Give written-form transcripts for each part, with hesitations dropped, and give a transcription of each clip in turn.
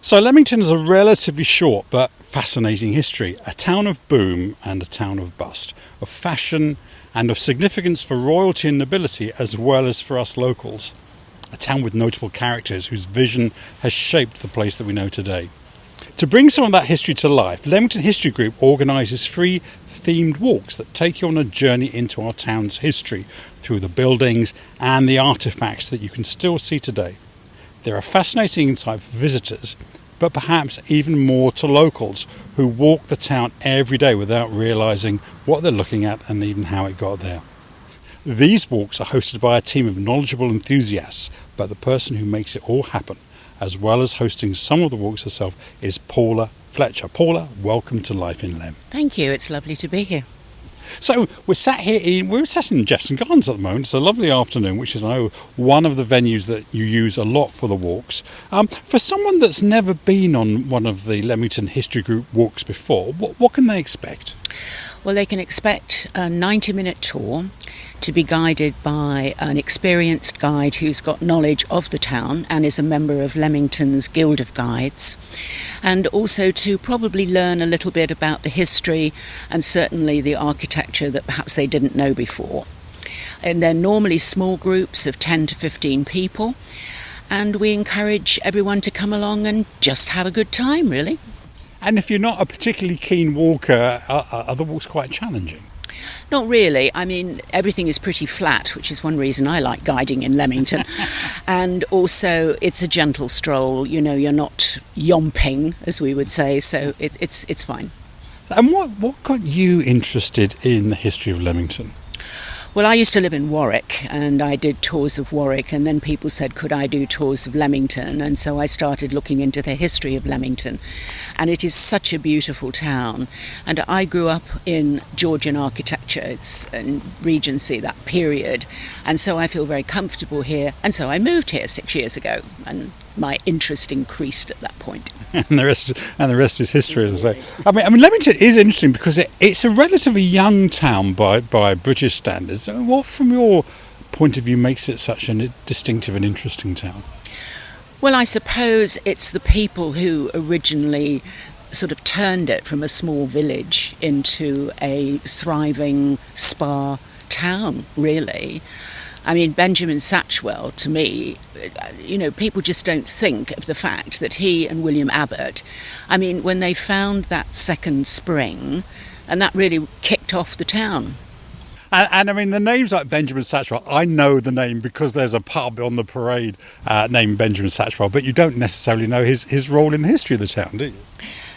So Leamington is a relatively short but fascinating history, a town of boom and a town of bust, of fashion and of significance for royalty and nobility as well as for us locals. A town with notable characters whose vision has shaped the place that we know today. To bring some of that history to life, Leamington History Group organises 3 themed walks that take you on a journey into our town's history through the buildings and the artefacts that you can still see today. They're a fascinating insight for visitors, but perhaps even more to locals who walk the town every day without realising what they're looking at and even how it got there. These walks are hosted by a team of knowledgeable enthusiasts, but the person who makes it all happen, as well as hosting some of the walks herself, is Paula Fletcher. Paula, welcome to Life in Lem. Thank you, it's lovely to be here. So we're sat in Jefferson Gardens at the moment. It's a lovely afternoon, which is, I know, one of the venues that you use a lot for the walks. For someone that's never been on one of the Leamington History Group walks before, what can they expect? Well, they can expect a 90-minute tour to be guided by an experienced guide who's got knowledge of the town and is a member of Leamington's Guild of Guides, and also to probably learn a little bit about the history and certainly the architecture that perhaps they didn't know before. And they're normally small groups of 10 to 15 people, and we encourage everyone to come along and just have a good time, really. And if you're not a particularly keen walker, are the walks quite challenging? Not really. I mean, everything is pretty flat, which is one reason I like guiding in Leamington. And also, it's a gentle stroll. You know, you're not yomping, as we would say, so it's fine. And what got you interested in the history of Leamington? Well, I used to live in Warwick, and I did tours of Warwick, and then people said, could I do tours of Leamington? And so I started looking into the history of Leamington. And it is such a beautiful town. And I grew up in Georgian architecture. It's in Regency, that period. And so I feel very comfortable here. And so I moved here 6 years ago, and my interest increased at that point. And the rest is history, as I say. I mean, Leamington is interesting because it's a relatively young town by British standards. What, from your point of view, makes it such a distinctive and interesting town? Well, I suppose it's the people who originally sort of turned it from a small village into a thriving spa town, really. I mean, Benjamin Satchwell, to me, you know, people just don't think of the fact that he and William Abbott, I mean, when they found that second spring, and that really kicked off the town. And I mean, the names like Benjamin Satchwell, I know the name because there's a pub on the parade named Benjamin Satchwell, but you don't necessarily know his role in the history of the town, do you?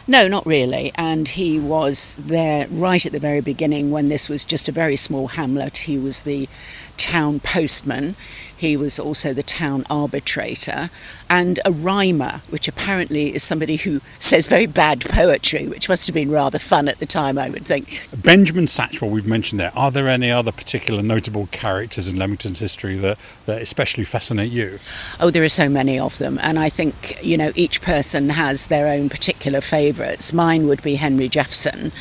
No, not really. And he was there right at the very beginning when this was just a very small hamlet. He was the town postman. He was also the town arbitrator and a rhymer, which apparently is somebody who says very bad poetry, which must have been rather fun at the time, I would think. Benjamin Satchwell, we've mentioned there. Are there any other particular notable characters in Leamington's history that especially fascinate you? Oh, there are so many of them. And I think, you know, each person has their own particular favourites. Mine would be Henry Jeffson,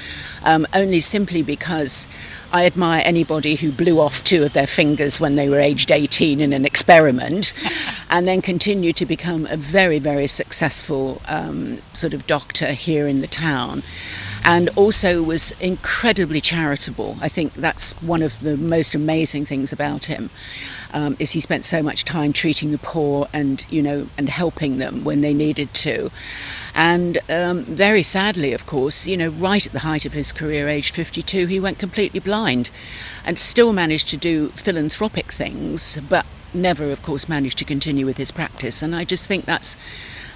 only simply because I admire anybody who blew off 2 of their fingers when they were aged 18 in an experiment and then continued to become a very, very successful sort of doctor here in the town, and also was incredibly charitable. I think that's one of the most amazing things about him, is he spent so much time treating the poor and, you know, and helping them when they needed to. And very sadly, of course, you know, right at the height of his career, aged 52, he went completely blind and still managed to do philanthropic things, but never, of course, managed to continue with his practice. And I just think that's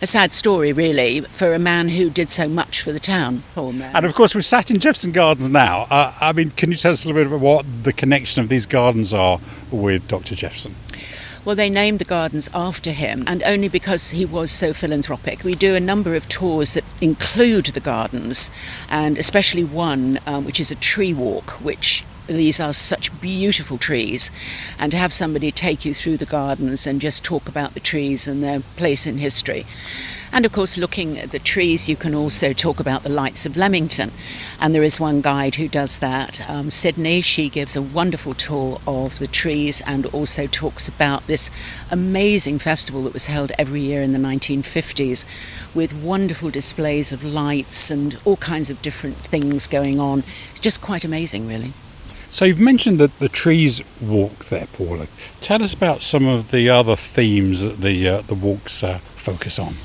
a sad story, really, for a man who did so much for the town. Poor man. And, of course, we're sat in Jefferson Gardens now. I mean, can you tell us a little bit about what the connection of these gardens are with Dr. Jefferson? Well, they named the gardens after him, and only because he was so philanthropic. We do a number of tours that include the gardens, and especially one which is a tree walk, which these are such beautiful trees, and to have somebody take you through the gardens and just talk about the trees and their place in history. And of course, looking at the trees, you can also talk about the lights of Leamington. And there is one guide who does that, Sydney. She gives a wonderful tour of the trees and also talks about this amazing festival that was held every year in the 1950s with wonderful displays of lights and all kinds of different things going on. It's just quite amazing, really. So you've mentioned that the trees walk there, Paula. Tell us about some of the other themes that the walks focus on.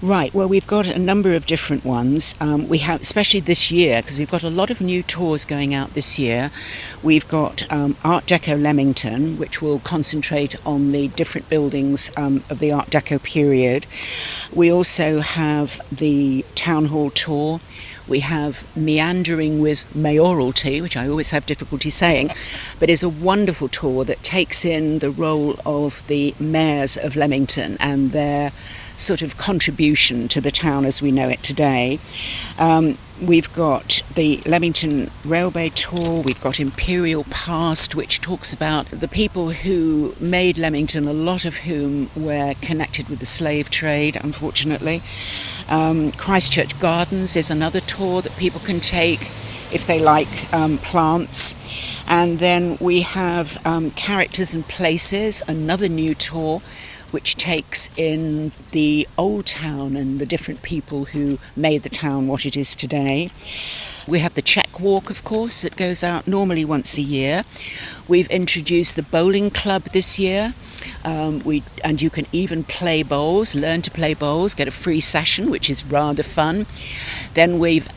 Right, well, we've got a number of different ones. We have, especially this year, because we've got a lot of new tours going out this year. We've got Art Deco Leamington, which will concentrate on the different buildings of the Art Deco period. We also have the Town Hall tour. We have Meandering with Mayoralty, which I always have difficulty saying, but is a wonderful tour that takes in the role of the mayors of Leamington and their sort of contribution to the town as we know it today. We've got the Leamington Railway Tour, we've got Imperial Past, which talks about the people who made Leamington, a lot of whom were connected with the slave trade, unfortunately. Christchurch Gardens is another tour that people can take if they like plants. And then we have Characters and Places, another new tour, which takes in the old town and the different people who made the town what it is today. We have the Check Walk, of course, that goes out normally once a year. We've introduced the bowling club this year. And you can even play bowls, learn to play bowls, get a free session, which is rather fun. Then we've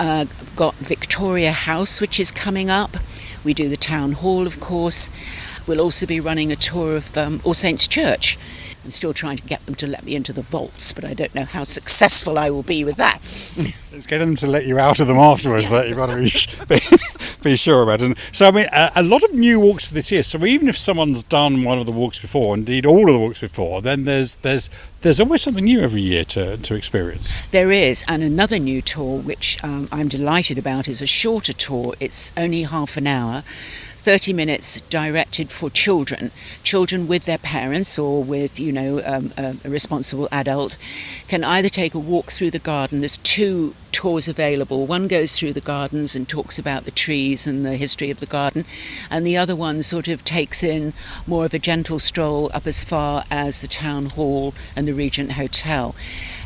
got Victoria House, which is coming up. We do the Town Hall, of course. We'll also be running a tour of All Saints Church. I'm still trying to get them to let me into the vaults, but I don't know how successful I will be with that. It's getting them to let you out of them afterwards that you've got to be sure about, isn't it? So, I mean, a lot of new walks this year. So even if someone's done one of the walks before, indeed all of the walks before, then there's always something new every year to experience. There is, and another new tour, which I'm delighted about, is a shorter tour. It's only half an hour. 30 minutes directed for children with their parents or with, a responsible adult, can either take a walk through the garden. There's two tours available. One goes through the gardens and talks about the trees and the history of the garden, and the other one sort of takes in more of a gentle stroll up as far as the Town Hall and the Regent Hotel.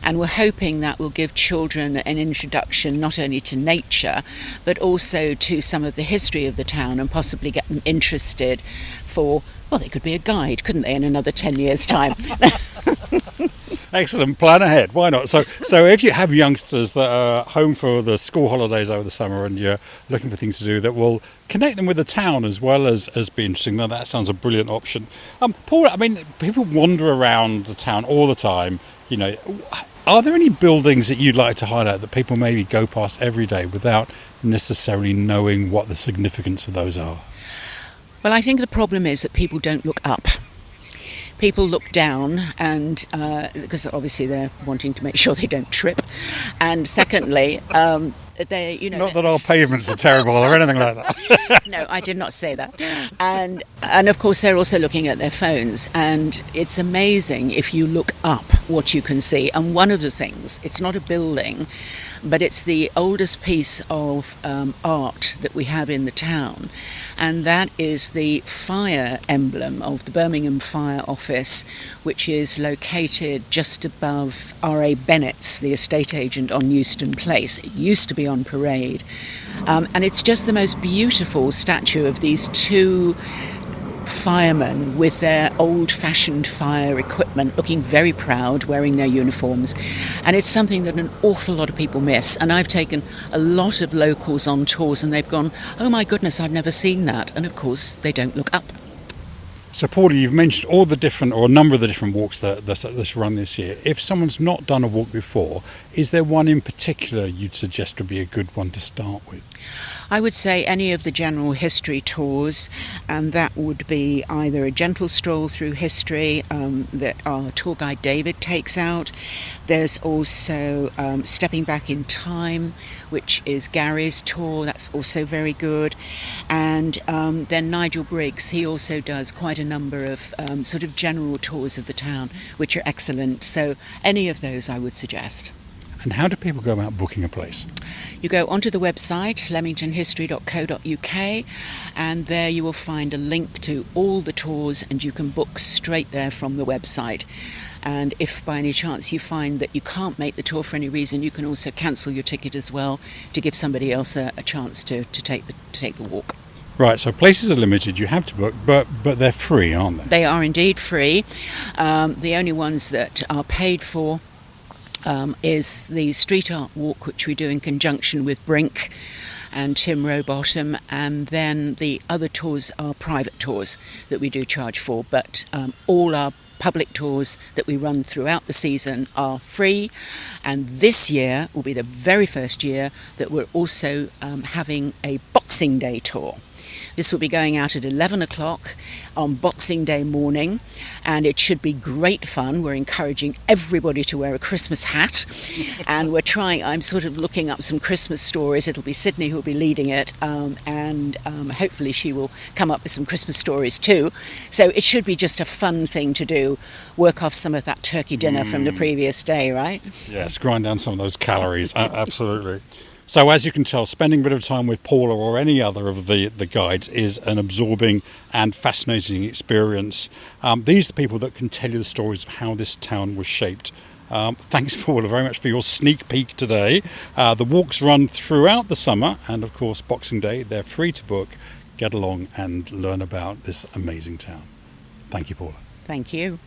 And we're hoping that will give children an introduction not only to nature, but also to some of the history of the town and possibly get them interested for, well, they could be a guide, couldn't they, in another 10 years' time? Excellent. Plan ahead. Why not? So if you have youngsters that are home for the school holidays over the summer and you're looking for things to do that will connect them with the town as well as be interesting, then that sounds a brilliant option. Paul, I mean, people wander around the town all the time. Are there any buildings that you'd like to highlight that people maybe go past every day without necessarily knowing what the significance of those are? Well, I think the problem is that people don't look up. People look down, and because obviously they're wanting to make sure they don't trip. And secondly, they, not that our pavements are terrible or anything like that. No, I did not say that. And of course, they're also looking at their phones, and it's amazing if you look up what you can see. And one of the things, it's not a building, but it's the oldest piece of art that we have in the town, and that is the fire emblem of the Birmingham Fire Office, which is located just above R.A. Bennett's, the estate agent on Euston Place. It used to be on Parade, and it's just the most beautiful statue of these two firemen with their old-fashioned fire equipment, looking very proud, wearing their uniforms. And it's something that an awful lot of people miss. And I've taken a lot of locals on tours and they've gone, oh my goodness, I've never seen that. And of course, they don't look up. So, Paula, you've mentioned all the different, or a number of the different walks that's run this year. If someone's not done a walk before, is there one in particular you'd suggest would be a good one to start with? I would say any of the general history tours, and that would be either a gentle stroll through history that our tour guide David takes out. There's also Stepping Back in Time, which is Gary's tour. That's also very good. And then Nigel Briggs, he also does quite a number of sort of general tours of the town, which are excellent. So any of those I would suggest. And how do people go about booking a place? You go onto the website, leamingtonhistory.co.uk, and there you will find a link to all the tours, and you can book straight there from the website. And if by any chance you find that you can't make the tour for any reason, you can also cancel your ticket as well to give somebody else a chance to take the walk. Right, so places are limited, you have to book, but they're free, aren't they? They are indeed free. The only ones that are paid for is the street art walk, which we do in conjunction with Brink and Tim Rowbottom, and then the other tours are private tours that we do charge for, but all our public tours that we run throughout the season are free. And this year will be the very first year that we're also having a Boxing Day tour. This will be going out at 11 o'clock on Boxing Day morning, and it should be great fun. We're encouraging everybody to wear a Christmas hat, and I'm sort of looking up some Christmas stories. It'll be Sydney who'll be leading it, and hopefully she will come up with some Christmas stories too. So it should be just a fun thing to do, work off some of that turkey dinner from the previous day, right? Yes, grind down some of those calories, absolutely. So as you can tell, spending a bit of time with Paula or any other of the guides is an absorbing and fascinating experience. These are the people that can tell you the stories of how this town was shaped. Thanks, Paula, very much for your sneak peek today. The walks run throughout the summer, and of course Boxing Day, they're free to book. Get along and learn about this amazing town. Thank you, Paula. Thank you.